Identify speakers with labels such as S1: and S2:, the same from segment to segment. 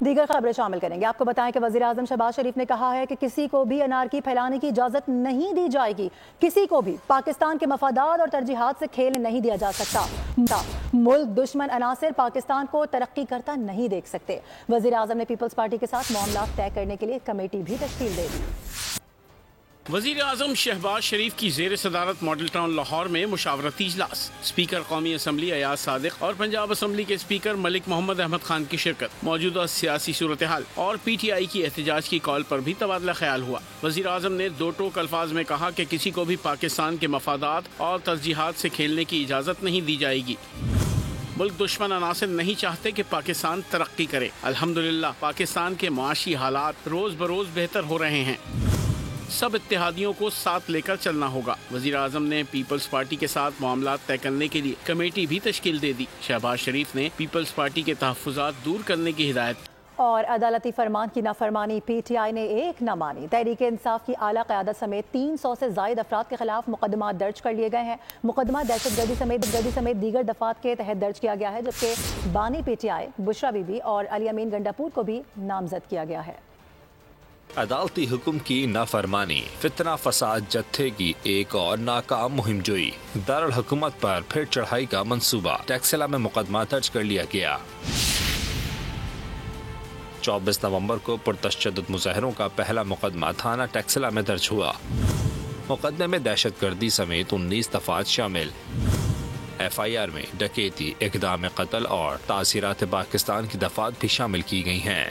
S1: دیگر خبریں شامل کریں گے. آپ کو بتائیں کہ وزیر اعظم شہباز شریف نے کہا ہے کہ کسی کو بھی انارکی پھیلانے کی اجازت نہیں دی جائے گی. کسی کو بھی پاکستان کے مفادات اور ترجیحات سے کھیلنے نہیں دیا جا سکتا. ملک دشمن عناصر پاکستان کو ترقی کرتا نہیں دیکھ سکتے. وزیر اعظم نے پیپلز پارٹی کے ساتھ معاملات طے کرنے کے لیے کمیٹی بھی تشکیل دے دی.
S2: وزیر اعظم شہباز شریف کی زیر صدارت ماڈل ٹاؤن لاہور میں مشاورتی اجلاس. اسپیکر قومی اسمبلی ایاز صادق اور پنجاب اسمبلی کے اسپیکر ملک محمد احمد خان کی شرکت. موجودہ سیاسی صورتحال اور پی ٹی آئی کی احتجاج کی کال پر بھی تبادلہ خیال ہوا. وزیر اعظم نے دو ٹوک الفاظ میں کہا کہ کسی کو بھی پاکستان کے مفادات اور ترجیحات سے کھیلنے کی اجازت نہیں دی جائے گی. ملک دشمن عناصر نہیں چاہتے کہ پاکستان ترقی کرے. الحمدللہ پاکستان کے معاشی حالات روز بروز بہتر ہو رہے ہیں. سب اتحادیوں کو ساتھ لے کر چلنا ہوگا. وزیر اعظم نے پیپلز پارٹی کے ساتھ معاملات طے کرنے کے لیے کمیٹی بھی تشکیل دے دی. شہباز شریف نے پیپلز پارٹی کے تحفظات دور کرنے کی ہدایت.
S1: اور عدالتی فرمان کی نافرمانی پی ٹی آئی نے ایک نہ مانی. تحریک انصاف کی اعلیٰ قیادت سمیت 300 سے زائد افراد کے خلاف مقدمات درج کر لیے گئے ہیں. مقدمہ دہشت گردی سمیت دیگر دفعات کے تحت درج کیا گیا ہے، جبکہ بانی پی T I Bushra be be اور علی امین گنڈاپور کو بھی نامزد کیا گیا ہے.
S3: عدالتی حکم کی نافرمانی، فتنہ فساد جتھے کی ایک اور ناکام مہم جوئی. دارالحکومت پر پھر چڑھائی کا منصوبہ. ٹیکسلا میں مقدمہ درج کر لیا گیا. 24 نومبر کو پرتشدد مظاہروں کا پہلا مقدمہ تھانہ ٹیکسلا میں درج ہوا. مقدمے میں دہشت گردی سمیت 19 دفعات شامل. ایف آئی آر میں ڈکیتی، اقدام قتل اور تعزیرات پاکستان کی دفعات بھی شامل کی گئی ہیں.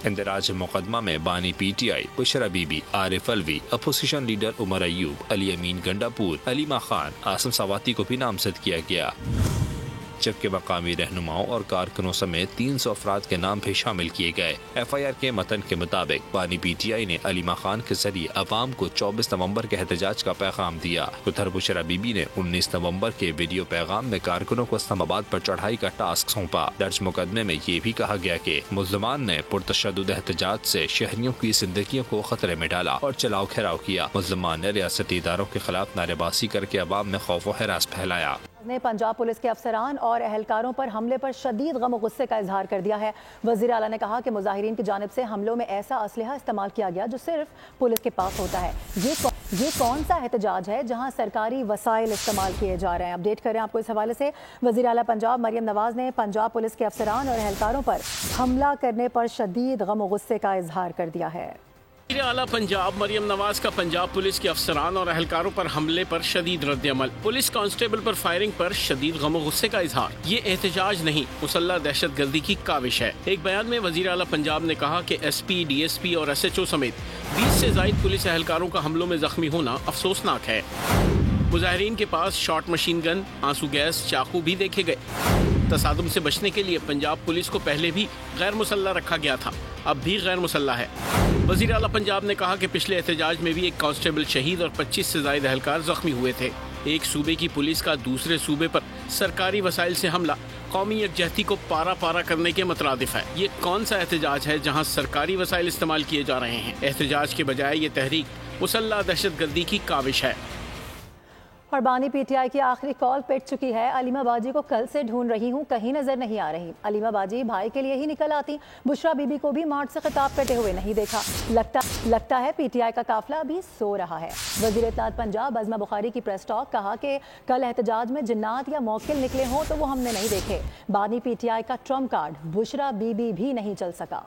S3: اندراج مقدمہ میں بانی پی T I Bushra Bibi, Arif Alvi, opposition leader Omar Ayub, Ali Amin Gandapur, Aleema Khan, Asim Swati کو بھی نامزد کیا گیا، جبکہ مقامی رہنماؤں اور کارکنوں سمیت 300 افراد کے نام بھی شامل کیے گئے. ایف آئی آر کے متن کے مطابق بانی پی ٹی آئی نے علیمہ خان کے ذریعے عوام کو 24 نومبر کے احتجاج کا پیغام دیا. ادھر بشرا بی بی نے 19 نومبر کے ویڈیو پیغام میں کارکنوں کو اسلام آباد پر چڑھائی کا ٹاسک سونپا. درج مقدمے میں یہ بھی کہا گیا کہ ملزمان نے پرتشدد احتجاج سے شہریوں کی زندگیوں کو خطرے میں ڈالا اور چلاؤ گھیراؤ کیا. ملزمان نے ریاستی اداروں کے خلاف نعرے بازی کر کے عوام میں خوف و ہراس پھیلایا.
S1: نے پنجاب پولیس کے افسران اور اہلکاروں پر حملے پر شدید غم و غصے کا اظہار کر دیا ہے. وزیر اعلیٰ نے کہا کہ مظاہرین کی جانب سے حملوں میں ایسا اسلحہ استعمال کیا گیا جو صرف پولیس کے پاس ہوتا ہے. یہ کون سا احتجاج ہے جہاں سرکاری وسائل استعمال کیے جا رہے ہیں؟ اپڈیٹ کریں آپ کو اس حوالے سے. وزیر اعلیٰ پنجاب مریم نواز نے پنجاب پولیس کے افسران اور اہلکاروں پر حملہ کرنے پر شدید غم و غصے کا اظہار کر دیا ہے.
S2: وزیر اعلیٰ پنجاب مریم نواز کا پنجاب پولیس کے افسران اور اہلکاروں پر حملے پر شدید رد عمل. پولیس کانسٹیبل پر فائرنگ پر شدید غم و غصے کا اظہار. یہ احتجاج نہیں، مسلح دہشت گردی کی کاوش ہے. ایک بیان میں وزیر اعلیٰ پنجاب نے کہا کہ S P, D S P اور ایس ایچ او سمیت 20 سے زائد پولیس اہلکاروں کا حملوں میں زخمی ہونا افسوسناک ہے. مظاہرین کے پاس شارٹ مشین گن، آنسو گیس، چاقو بھی دیکھے گئے. تصادم سے بچنے کے لیے پنجاب پولیس کو پہلے بھی غیر مسلح رکھا گیا تھا، اب بھی غیر مسلح ہے. وزیر اعلیٰ پنجاب نے کہا کہ پچھلے احتجاج میں بھی ایک کانسٹیبل شہید اور 25 سے زائد اہلکار زخمی ہوئے تھے. ایک صوبے کی پولیس کا دوسرے صوبے پر سرکاری وسائل سے حملہ قومی یکجہتی کو پارا پارا کرنے کے مترادف ہے. یہ کون سا احتجاج ہے جہاں سرکاری وسائل استعمال کیے جا رہے ہیں؟ احتجاج کے بجائے یہ تحریک مسلح دہشت گردی کی کاوش ہے.
S1: اور بانی پی ٹی آئی کی آخری کال پٹ چکی ہے. علیمہ باجی کو کل سے ڈھونڈ رہی ہوں، کہیں نظر نہیں آ رہی. علیمہ باجی بھائی کے لیے ہی نکل آتی. بشرا بی بی کو بھی مارچ سے خطاب کرتے ہوئے نہیں دیکھا. لگتا ہے پی ٹی آئی کا قافلہ ابھی سو رہا ہے. وزیر اطلاعات پنجاب عظمہ بخاری کی پریس ٹاک. کہا کہ کل احتجاج میں جنات یا موکل نکلے ہوں تو وہ ہم نے نہیں دیکھے. بانی پی ٹی آئی کا Trump card Bushra be be بھی نہیں چل سکا.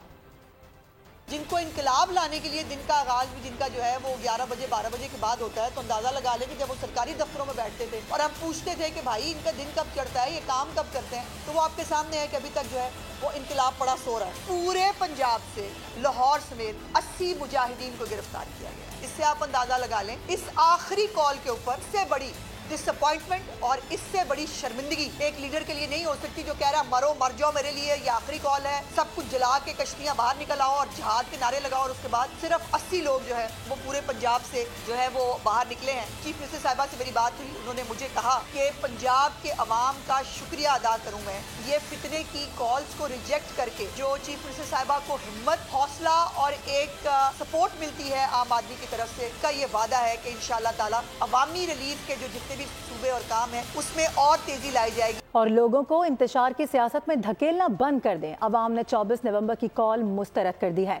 S4: جن کو انقلاب لانے کے لیے دن کا آغاز بھی جن کا جو ہے وہ 11 بجے 12 بجے کے بعد ہوتا ہے، تو اندازہ لگا لیں کہ جب وہ سرکاری دفتروں میں بیٹھتے تھے اور ہم پوچھتے تھے کہ بھائی ان کا دن کب چڑھتا ہے، یہ کام کب کرتے ہیں، تو وہ آپ کے سامنے ہے کہ ابھی تک جو ہے وہ انقلاب پڑا سو رہا ہے. پورے پنجاب سے لاہور سمیت 80 مجاہدین کو گرفتار کیا گیا. اس سے آپ اندازہ لگا لیں اس آخری کال کے اوپر سے بڑی ڈس اپوائنٹمنٹ اور اس سے بڑی شرمندگی ایک لیڈر کے لیے نہیں ہو سکتی جو کہہ رہا مرو مر جاؤ میرے لیے، یہ آخری کال ہے، سب کچھ جلا کے کشتیاں باہر نکل آؤ اور جہاد کے نعرے لگاؤ، اور اس کے بعد صرف 80 لوگ جو ہے وہ پورے پنجاب سے جو ہے وہ باہر نکلے ہیں. چیف منسٹر صاحبہ سے میری بات ہوئی، انہوں نے مجھے کہا کہ پنجاب کے عوام کا شکریہ ادا کروں میں، یہ فتنے کی کالز کو ریجیکٹ کر کے جو چیف منسٹر صاحبہ کو ہمت، حوصلہ اور ایک سپورٹ ملتی ہے عام آدمی کی طرف سے، کا یہ وعدہ ہے کہ انشاءاللہ تعالی عوامی ریلیف کے جو جتنے بھی صوبے اور کام ہے اس میں اور تیزی لائی جائے گی.
S1: اور لوگوں کو انتشار کی سیاست میں دھکیلنا بند کر دیں. عوام نے 24 نومبر کی کال مسترد کر دی ہے.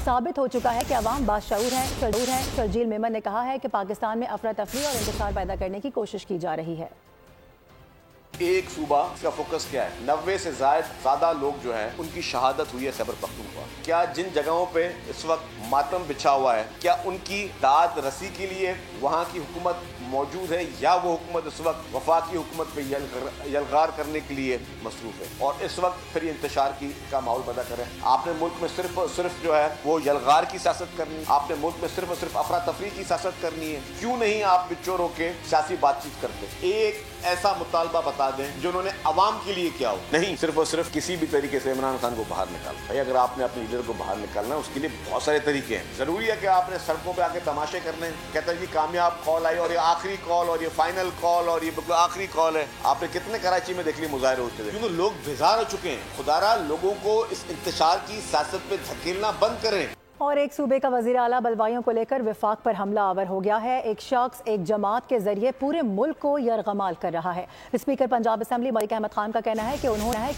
S1: ثابت ہو چکا ہے کہ عوام باشعور ہیں. شرجیل میمن نے کہا ہے کہ پاکستان میں افراتفری اور انتشار پیدا کرنے کی کوشش کی جا رہی ہے.
S5: ایک صوبہ کا فوکس کیا ہے؟ 90 سے زیادہ لوگ جو ہیں ان کی شہادت ہوئی ہے خیبر پختونخوا. کیا جن جگہوں پہ اس وقت ماتم بچھا ہوا ہے کیا ان کی داد رسی کے لیے وہاں کی حکومت موجود ہے یا وہ حکومت اس وقت وفاقی حکومت پہ یلغار کرنے کے لیے مصروف ہے اور اس وقت پھر انتشار کا ماحول پیدا کرے؟ آپ نے ملک میں صرف جو ہے وہ یلغار کی سیاست کرنی ہے. آپ نے ملک میں صرف افراتفری کی سیاست کرنی ہے. کیوں نہیں آپ بچوں رو کے سیاسی بات چیت کرتے؟ ایک ایسا مطالبہ بتا دیں جو انہوں نے عوام کے لیے کیا ہو. نہیں صرف اور صرف کسی بھی طریقے سے عمران خان کو باہر نکالنا. اگر آپ نے اپنے لیڈر کو باہر نکالنا ہے اس کے لیے بہت سارے طریقے ہیں. ضروری ہے کہ آپ نے سڑکوں پہ آ کے تماشے کرنے ہیں. کہتا ہے یہ کامیاب کال آئی اور یہ آخری کال اور یہ فائنل کال اور یہ بالکل آخری کال ہے. آپ نے کتنے کراچی میں دیکھ لی مظاہرے ہوتے تھے کیونکہ لوگ بیزار ہو چکے ہیں. خدارا لوگوں کو اس انتشار کی سیاست پہ دھکیلنا بند کریں.
S1: اور ایک صوبے کا وزیر اعلیٰ بلوائیوں کو لے کر وفاق پر حملہ آور ہو گیا ہے. ایک شخص ایک جماعت کے ذریعے پورے ملک کو یرغمال کر رہا ہے. اسپیکر پنجاب اسمبلی ملک احمد خان کا کہنا ہے کہ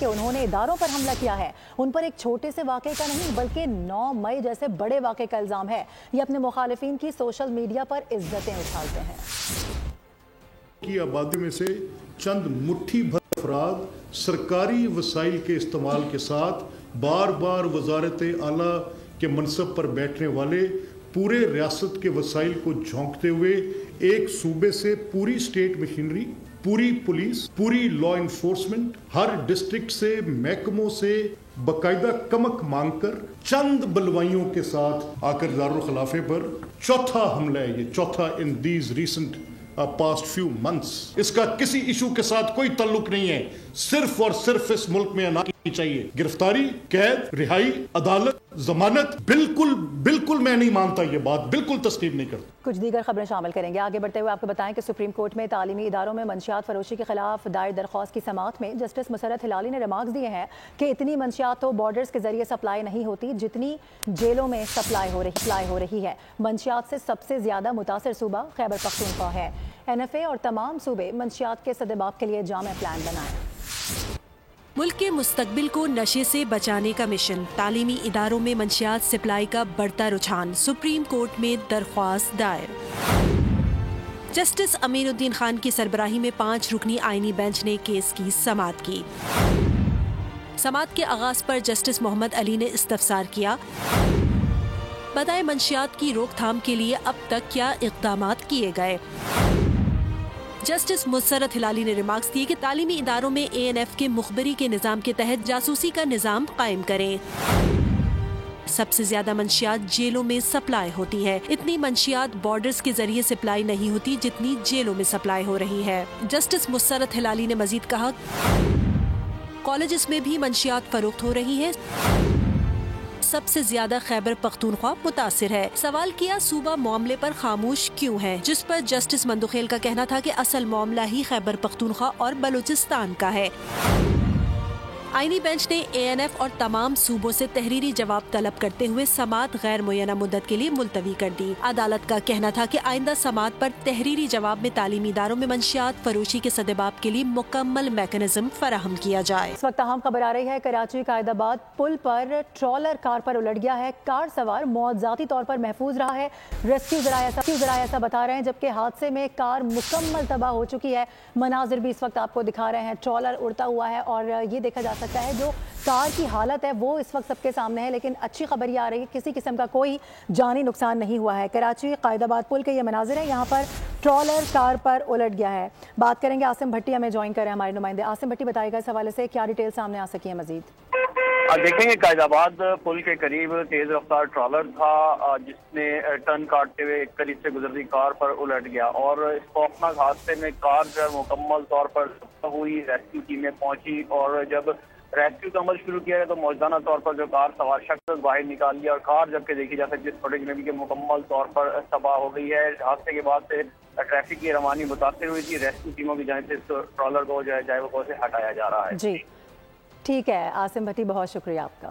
S1: انہوں نے اداروں پر حملہ کیا ہے. ان پر ایک چھوٹے سے واقعے کا نہیں بلکہ 9 مئی جیسے بڑے واقعے کا الزام ہے. یہ اپنے مخالفین کی سوشل میڈیا پر عزتیں اچھالتے ہیں.
S6: کی آبادی میں سے چند مٹھی بھر افراد سرکاری وسائل کے استعمال کے ساتھ بار بار وزارت اعلیٰ کے منصب پر بیٹھنے والے پورے ریاست کے وسائل کو جھونکتے ہوئے ایک صوبے سے پوری اسٹیٹ مشینری, پوری پولیس, پوری لا انفورسمنٹ, ہر ڈسٹرکٹ سے محکموں سے باقاعدہ کمک مانگ کر چند بلوائیوں کے ساتھ آ کر دارالخلافے پر چوتھا حملہ ہے. یہ چوتھا in these recent past few months. اس کا کسی ایشو کے ساتھ کوئی تعلق نہیں ہے. صرف اور صرف اس ملک میں چاہیے گرفتاری, قید, رہائی, عدالت, ضمانت. بالکل میں نہیں مانتا یہ بات, بالکل تسلیم نہیں کرتا.
S1: کچھ دیگر خبریں شامل کریں گے. آگے بڑھتے ہوئے آپ کو بتائیں کہ سپریم کورٹ میں تعلیمی اداروں میں منشیات فروشی کے خلاف دائر درخواست کی سماعت میں جسٹس مسرت ہلالی نے ریمارکس دیے ہیں کہ اتنی منشیات تو بارڈرز کے ذریعے سپلائی نہیں ہوتی جتنی جیلوں میں سپلائی ہو رہی ہے. منشیات سے سب سے زیادہ متاثر صوبہ خیبر پختونخوا ہے. NFA اور تمام صوبے منشیات کے سدباب کے لیے جامع پلان بنائیں.
S7: ملک کے مستقبل کو نشے سے بچانے کا مشن. تعلیمی اداروں میں منشیات سپلائی کا بڑھتا رجحان. سپریم کورٹ میں درخواست دائر. جسٹس امین الدین خان کی سربراہی میں 5 رکنی آئینی بینچ نے کیس کی سماعت کی. سماعت کے آغاز پر جسٹس محمد علی نے استفسار کیا. بتائیں منشیات کی روک تھام کے لیے اب تک کیا اقدامات کیے گئے. جسٹس مسرت ہلالی نے ریمارکس دیے کہ تعلیمی اداروں میں ANF کے مخبری کے نظام کے تحت جاسوسی کا نظام قائم کریں. سب سے زیادہ منشیات جیلوں میں سپلائی ہوتی ہے. اتنی منشیات بارڈرز کے ذریعے سپلائی نہیں ہوتی جتنی جیلوں میں سپلائی ہو رہی ہے. جسٹس مسرت ہلالی نے مزید کہا کالجز میں بھی منشیات فروخت ہو رہی ہیں. سب سے زیادہ خیبر پختونخوا متاثر ہے. سوال کیا صوبہ معاملے پر خاموش کیوں ہے, جس پر جسٹس مندوخیل کا کہنا تھا کہ اصل معاملہ ہی خیبر پختونخوا اور بلوچستان کا ہے. آئینی بینچ نے ANF اور تمام صوبوں سے تحریری جواب طلب کرتے ہوئے سماعت غیر معینہ مدت کے لیے ملتوی کر دی. عدالت کا کہنا تھا کہ آئندہ سماعت پر تحریری جواب میں تعلیمی اداروں میں منشیات فروشی کے سدباب کے لیے مکمل میکانزم فراہم کیا جائے.
S1: اس وقت اہم خبر آ رہی ہے کراچی قائد آباد پل پر ٹرالر کار پر الٹ گیا ہے. کار سوار موت ذاتی طور پر محفوظ رہا ہے. ریسکیو ذرائع ایسا بتا رہے ہیں, جبکہ حادثے میں کار مکمل تباہ ہو چکی ہے. مناظر بھی اس وقت آپ کو دکھا رہے ہیں. ٹرالر اڑتا ہوا ہے اور یہ دیکھا جا سکتا ہے جو کار کی حالت ہے وہ اس وقت سب کے سامنے ہے, لیکن اچھی خبر یہ آ رہی ہے کسی قسم کا کوئی جانی نقصان نہیں ہوا ہے. کراچی قائد آباد پل کے یہ مناظر ہیں, یہاں پر ٹرالر کار پر الٹ گیا ہے. بات کریں گے عاصم بھٹی, ہمیں جوائن کر رہے ہیں ہمارے نمائندے. عاصم بھٹی, بتائے گا اس حوالے سے کیا ڈیٹیل سامنے آ سکی ہے مزید؟
S8: دیکھیں گے قائد آباد پل کے قریب تیز رفتار ٹرالر تھا جس نے ٹرن کاٹتے ہوئے ایک قریب سے گزرتی کار پر الٹ گیا اور اس خوفناک حادثے میں کار جو مکمل طور پر ہوئی. ریسکیو ٹیمیں پہنچی اور جب ریسکیو کا عمل شروع کیا ہے تو موجودہ طور پر جو کار سوار شخص باہر نکال لیا اور کار جبکہ دیکھی جا سکتی ہے فوٹیج میں بھی کہ مکمل طور پر تباہ ہو گئی ہے. حادثے کے بعد سے ٹریفک کی روانی متاثر ہوئی تھی. ریسکیو ٹیموں کی جانب سے اس ٹرالر کو جو ہے جائے وہ سے ہٹایا جا رہا ہے.
S1: جی ٹھیک ہے عاصم بھٹی, بہت شکریہ آپ کا.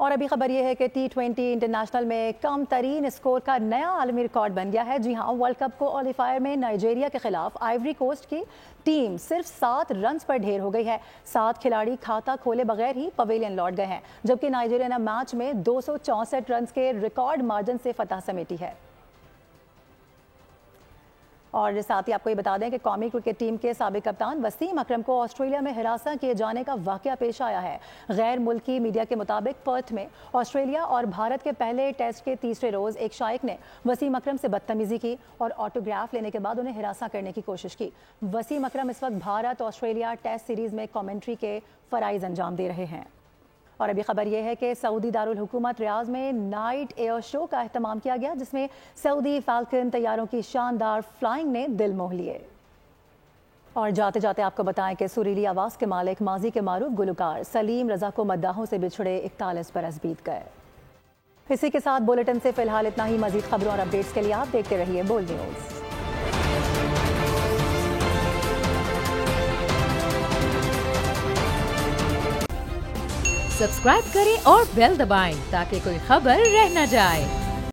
S1: اور ابھی خبر یہ ہے کہ T20 انٹرنیشنل میں کم ترین اسکور کا نیا عالمی ریکارڈ بن گیا ہے. جی ہاں, ورلڈ کپ کوالیفائر میں نائجیریا کے خلاف آئیوری کوسٹ کی ٹیم صرف 7 رنز پر ڈھیر ہو گئی ہے. 7 کھلاڑی کھاتا کھولے بغیر ہی پویلین لوٹ گئے ہیں, جبکہ نائجیریا نے میچ میں 264 رنز کے ریکارڈ مارجن سے فتح سمیٹی ہے. اور ساتھ ہی آپ کو یہ بتا دیں کہ قومی کرکٹ ٹیم کے سابق کپتان وسیم اکرم کو آسٹریلیا میں ہراساں کیے جانے کا واقعہ پیش آیا ہے. غیر ملکی میڈیا کے مطابق پرتھ میں آسٹریلیا اور بھارت کے پہلے ٹیسٹ کے تیسرے روز ایک شائق نے وسیم اکرم سے بدتمیزی کی اور آٹوگراف لینے کے بعد انہیں ہراساں کرنے کی کوشش کی. وسیم اکرم اس وقت بھارت آسٹریلیا ٹیسٹ سیریز میں کامنٹری کے فرائض انجام دے رہے ہیں. اور ابھی خبر یہ ہے کہ سعودی دارالحکومت ریاض میں نائٹ ایئر شو کا اہتمام کیا گیا, جس میں سعودی فالکن طیاروں کی شاندار فلائنگ نے دل موہ لیے. اور جاتے جاتے آپ کو بتائیں کہ سریلی آواز کے مالک ماضی کے معروف گلوکار سلیم رضا کو مداحوں سے بچھڑے 41 برس بیت گئے. اسی کے ساتھ بلیٹن سے فی الحال اتنا ہی. مزید خبروں اور اپڈیٹس کے لیے آپ دیکھتے رہیے بول نیوز.
S9: سبسکرائب کریں اور بیل دبائیں تاکہ کوئی خبر رہ نہ جائے.